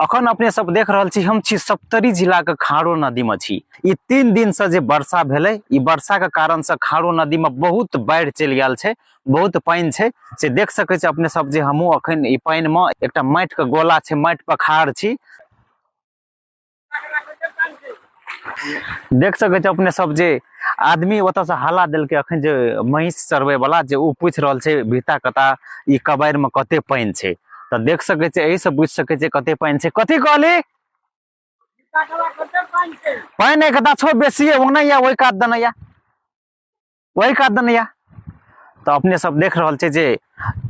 अखन अपने सब देख रहल छी, हम छी सप्तरी जिला के खारो नदी में छी। ई 3 दिन से जे वर्षा भेलै, ई वर्षा के कारण से खारो नदी में बहुत बाढ़ि चलि गेल छै, बहुत पानि छै। से देख सकै छी अपने सब जे हमहूँ अखन ई पानि में एकटा माटि के गोला छै, माटि पर खाड़ छी। देख सकै छी अपने सब जे आदमी ओतऽ से हल्ला देलकै अखन, जे महिष चरबै वाला, जे ओ पूछि रहल छै भिता कता ई कबाड़ि में कते पानि छै। तऽ देख सकै छी, एहि से बुझि सकै छी कते पानि छै। कथी कहली? पानि कता छो बेसी है, ओने या ओहि कात दने या, ओहि कात दने या। तऽ अपने सब देख रहल छै जे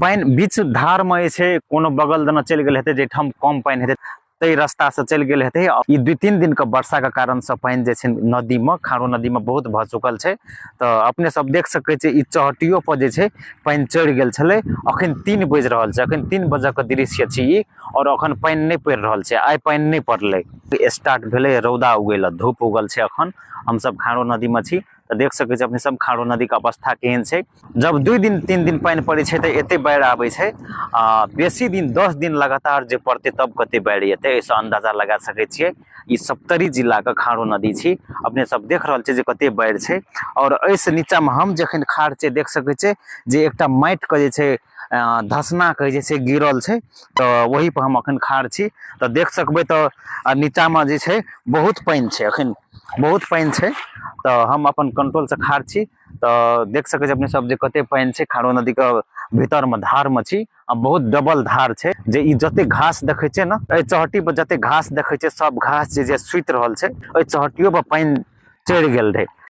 पानि बीच धार में जे छै, कोनो बगल दने चलि गेल हेतै, जेठाम कम पानि हेतै ताहि रास्ता से चलि गेल हेतै। ई 2-3 दिन के वर्षा के कारण से पानि जे छै नदी में, खारो नदी में बहुत भऽ चुकल छै। तऽ अपने सब देख सकै छी, ई चौहटियो पर जे छै पानि चढ़ि गेल छलै। अखन 3 बजि रहल छै, अखन 3 बजे के दृश्य छी ई, और अखन पानि नहि पड़ि रहल छै। आइ पानि नहि पड़लै, स्टार्ट भेलै रौदा उगै, धूप उगल छै। अखन हम सब खारो नदी में छी, तऽ देख सकै छी अपने सब खारो नदी के अवस्था केहन छै। जब 2-3 दिन पानि पड़ै छै तऽ एते बाढ़ि आबै छै। बेसी दिन 10 दिन लगातार जे पड़तै तब कते बाढ़ि एतै, एहिसँ अंदाजा लगा सकै छियै। ई सप्तरी जिला के खारो नदी छी, अपने सब देख रहल छियै जे कते बाढ़ि छै। और एहिसँ नीचा में हम जखन खाड़ छियै, देख सकै छियै जे एकटा माटि के जे छै धसना के जे छै गिरल छै। तऽ वही पर हम अखन खाड़ छी। तऽ देख सकबै तऽ नीचा में जे छै बहुत पानि छै, अखन बहुत पानि छै। तऽ हम अपन कंट्रोल से खाड़ छी। तऽ देख सकै छी अपने सब जे कते पानि छै। खारो नदी के भीतर में धार में छी, आ बहुत डबल धार छै। जे ई जते घास देखै छै ने, एहि चौहट्टी पर जते घास देखै छै, सब घास जे सुति रहल छै, ओहि चौहट्टियो पर पानि चढ़ि गेल रहे।